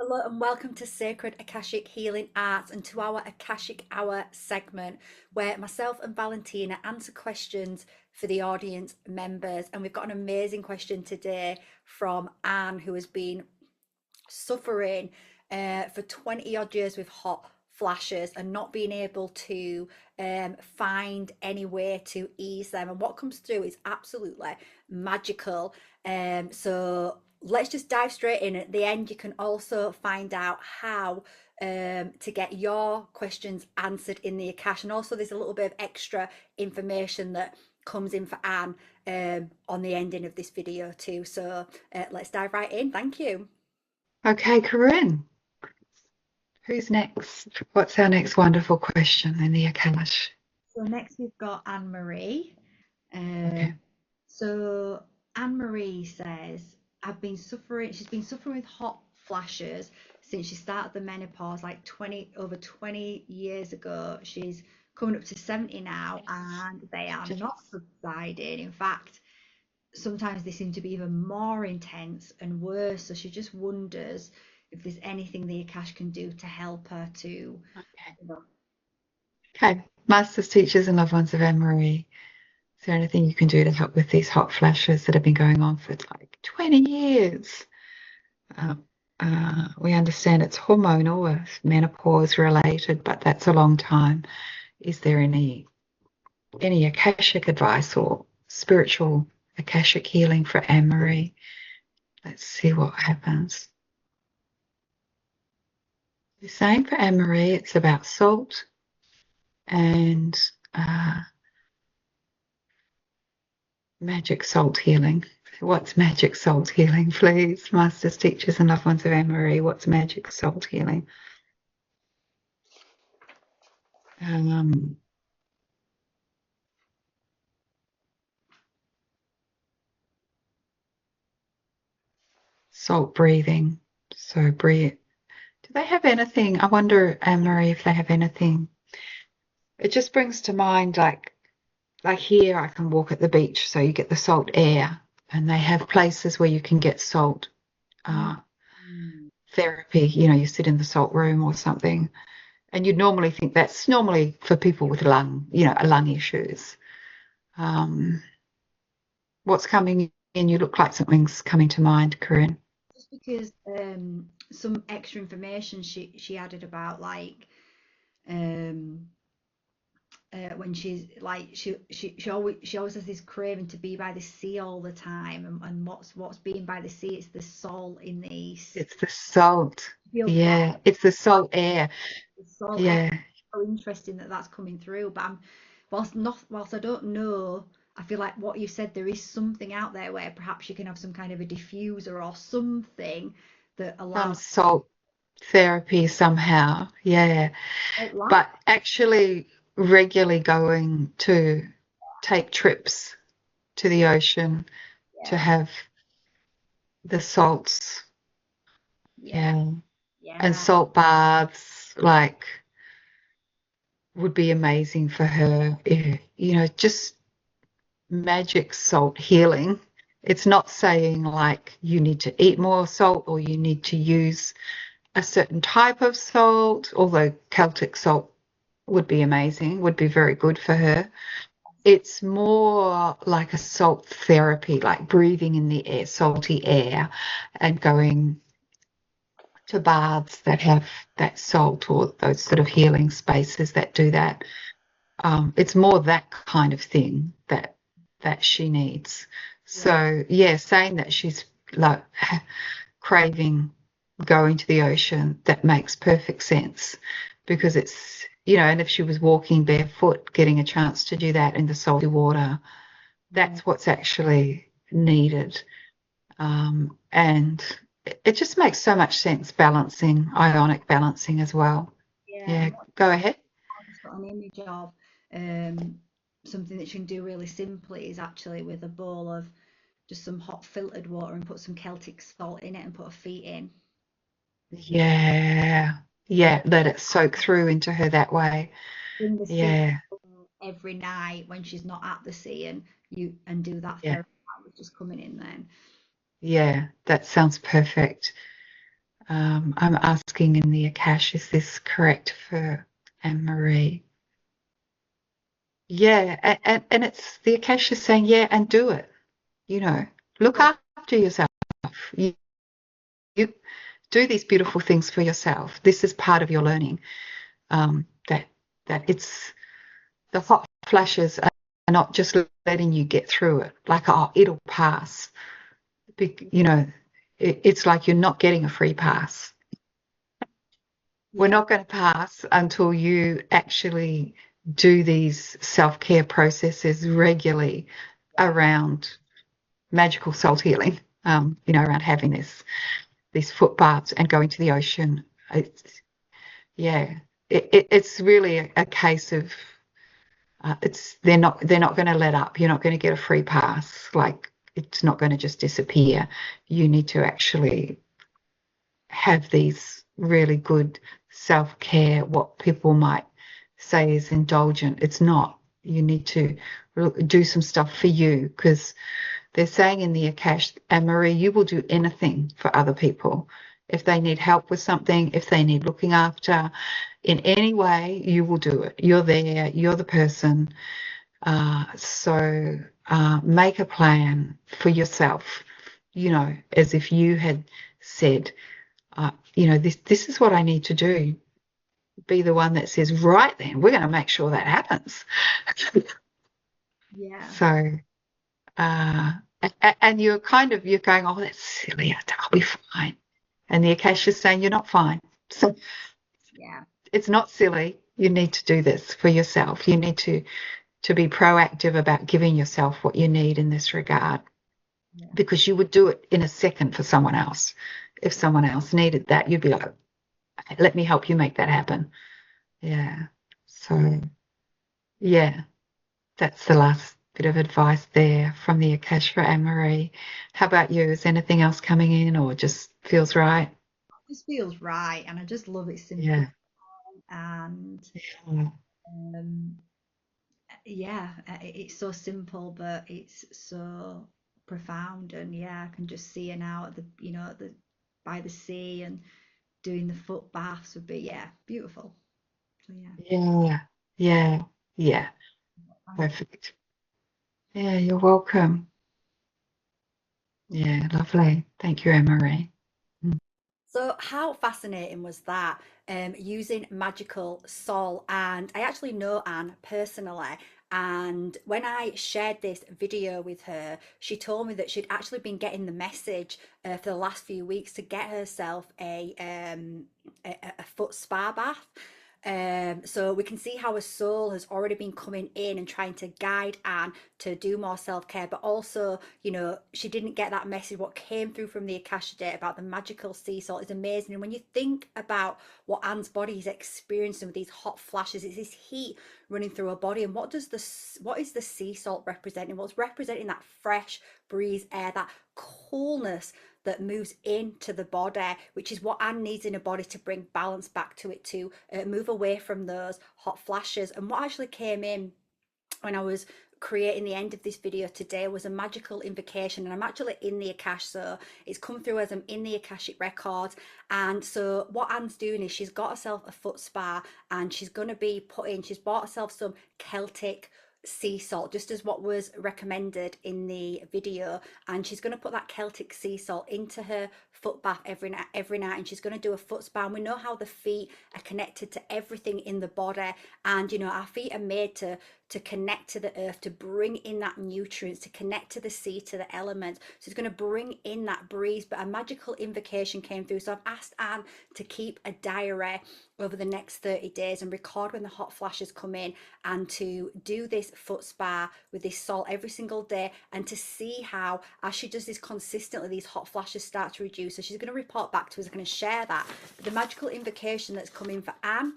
Hello and welcome to Sacred Akashic Healing Arts and to our Akashic Hour segment where myself and Valentina answer questions for the audience members. And we've got an amazing question today from Anne, who has been suffering for 20 odd years with hot flashes and not being able to find any way to ease them. And what comes through is absolutely magical. So let's just dive straight in. At the end, you can also find out how to get your questions answered in the Akash. And also, there's a little bit of extra information that comes in for Anne on the ending of this video too. So let's dive right in. Thank you. Okay, Corinne, who's next? What's our next wonderful question in the Akash? So next we've got Anne Marie. Um, Okay. so Anne Marie says, she's been suffering with hot flashes since she started the menopause like 20 years ago. She's coming up to 70 now and they are not subsiding. In fact, sometimes they seem to be even more intense and worse. So she just wonders if there's anything the Akash can do to help her to, Okay. you know, Okay. Masters, teachers, and loved ones of Anne Marie. Is there anything you can do to help with these hot flashes that have been going on for like 20 years? Uh, we understand it's hormonal or menopause related, but that's a long time. Is there any Akashic advice or spiritual Akashic healing for Anne Marie? Let's see what happens. The same for Anne Marie, it's about salt and uh, magic salt healing. What's magic salt healing, please? Masters, teachers, and loved ones of Anne Marie, what's magic salt healing? Um, Salt breathing. So breathe. Do they have anything? I wonder, Anne Marie, if they have anything. It just brings to mind like here I can walk at the beach, so you get the salt air, and they have places where you can get salt uh, mm, therapy. You sit in the salt room or something, and you'd normally think that's normally for people with lung issues. Um, what's coming in? You look like something's coming to mind, Corinne. just because some extra information she added about like um when she's like she always has this craving to be by the sea all the time, and what's being by the sea, it's the salt in the east. It's the salt. Feels that Yeah, it's the salt air. the salt air. Yeah. So interesting that that's coming through, but whilst I don't know, I feel like what you said, there is something out there where perhaps you can have some kind of a diffuser or something that Some allows salt therapy somehow. Yeah. out life. But actually regularly going to take trips to the ocean to Yeah, have the salts, yeah, yeah, and yeah, salt baths, like would be amazing for her. Just magic salt healing. It's not saying like you need to eat more salt or you need to use a certain type of salt, although Celtic salt would be amazing, would be very good for her. It's more like a salt therapy, like breathing in the air, salty air, and going to baths that have that salt or those sort of healing spaces that do that. It's more that kind of thing that she needs. yeah, So yeah, saying that she's like craving going to the ocean, that makes perfect sense because and if she was walking barefoot, getting a chance to do that in the salty water, yeah, that's what's actually needed. And it just makes so much sense balancing, ionic balancing as well. yeah. Yeah, And what go ahead. I just got an image of um something that you can do really simply is actually with a bowl of just some hot filtered water and put some Celtic salt in it and put her feet in. Yeah, yeah, let it soak through into her that way. In the sea Yeah, every night when she's not at the sea, and do that yeah, therapy that was just coming in then. yeah, that sounds perfect. I'm asking in the Akash, is this correct for Anne Marie? Yeah, and it's the Akash is saying, yeah, and do it. You know, look Yeah. after yourself. You do these beautiful things for yourself. This is part of your learning. That it's the hot flashes are not just letting you get through it. Like, oh, it'll pass. You know, it's like you're not getting a free pass. We're Yeah. not going to pass until you actually do these self-care processes regularly around magical soul healing. Around having these foot baths and going to the ocean. It's, yeah, it's really a case of it's they're not going to let up. You're not going to get a free pass. Like, it's not going to just disappear. You need to actually have these really good self-care, what people might say is indulgent. It's not. You need to do some stuff for you, because they're saying in the Akash, and Marie, you will do anything for other people. If they need help with something, if they need looking after in any way, you will do it. You're there, you're the person. So make a plan for yourself, as if you had said, this is what I need to do. Be the one that says, right then, we're going to make sure that happens. Yeah. So, and you're going, oh, that's silly. I'll be fine. And the Akash is saying, you're not fine. So Yeah. it's not silly. You need to do this for yourself. You need to be proactive about giving yourself what you need in this regard, Yeah. because you would do it in a second for someone else. If someone else needed that, you'd be like, let me help you make that happen. Yeah. So, yeah, that's the last bit of advice there from the Akash for Anne Marie. How about you? Is anything else coming in, or just feels right? This feels right, and I just love its simplicity. Yeah. And Yeah. um, yeah, it's so simple, but it's so profound. And yeah, I can just see her now at the by the sea, and doing the foot baths would be, yeah, beautiful. So yeah, Yeah. Yeah. Yeah. thank you. Perfect. Yeah, you're welcome. Yeah, lovely. Thank you, Anne Marie. Mm. So how fascinating was that? Using magical soul, and I actually know Anne personally. And when I shared this video with her, she told me that she'd actually been getting the message for the last few weeks to get herself a foot spa bath. So we can see how a soul has already been coming in and trying to guide Anne to do more self-care, but also, she didn't get that message. What came through from the Akasha date about the magical sea salt is amazing. And when you think about what Anne's body is experiencing with these hot flashes, it's this heat running through her body. And what is the sea salt representing? What's representing that fresh breeze air, that coolness that moves into the body, which is what Anne needs in her body to bring balance back to it, to move away from those hot flashes. And what actually came in when I was creating the end of this video today was a magical invocation, and I'm actually in the Akash, so it's come through as I'm in the Akashic Records. And so what Anne's doing is she's got herself a foot spa, and she's bought herself some Celtic sea salt, just as what was recommended in the video. And she's going to put that Celtic sea salt into her foot bath every night, and she's going to do a foot spa. And we know how the feet are connected to everything in the body, and our feet are made to connect to the earth, to bring in that nutrients, to connect to the sea, to the elements. So it's going to bring in that breeze. But a magical invocation came through. So I've asked Anne to keep a diary over the next 30 days and record when the hot flashes come in, and to do this foot spa with this salt every single day, and to see how, as she does this consistently, these hot flashes start to reduce. So she's going to report back to us. I'm going to share that. But the magical invocation that's coming for Anne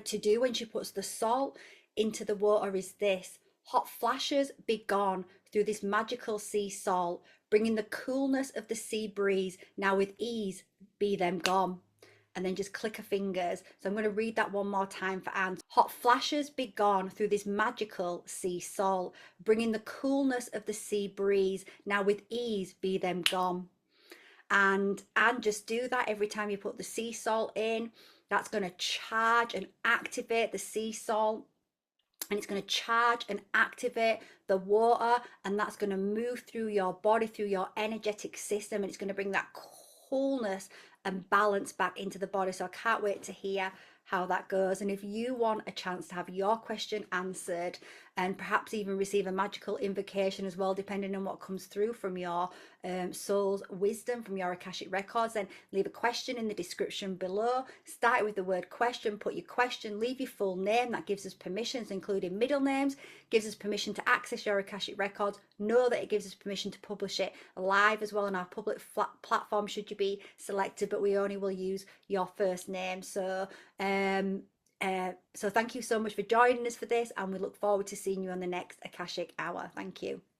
to do when she puts the salt into the water is this: hot flashes be gone through this magical sea salt, bringing the coolness of the sea breeze, now with ease be them gone. And then just click her fingers. So I'm going to read that one more time for Anne. Hot flashes be gone through this magical sea salt, bringing the coolness of the sea breeze, now with ease be them gone. And just do that every time you put the sea salt in. That's going to charge and activate the sea salt, and it's going to charge and activate the water, and that's going to move through your body, through your energetic system, and it's going to bring that coolness and balance back into the body. So I can't wait to hear how that goes. And if you want a chance to have your question answered and perhaps even receive a magical invocation as well, depending on what comes through from your soul's wisdom, from your Akashic records, then leave a question in the description below. Start with the word question, put your question, leave your full name. That gives us permissions, including middle names, gives us permission to access your Akashic records. Know that it gives us permission to publish it live as well on our public platform should you be selected, but we only will use your first name. So thank you so much for joining us for this, and we look forward to seeing you on the next Akashic Hour. Thank you.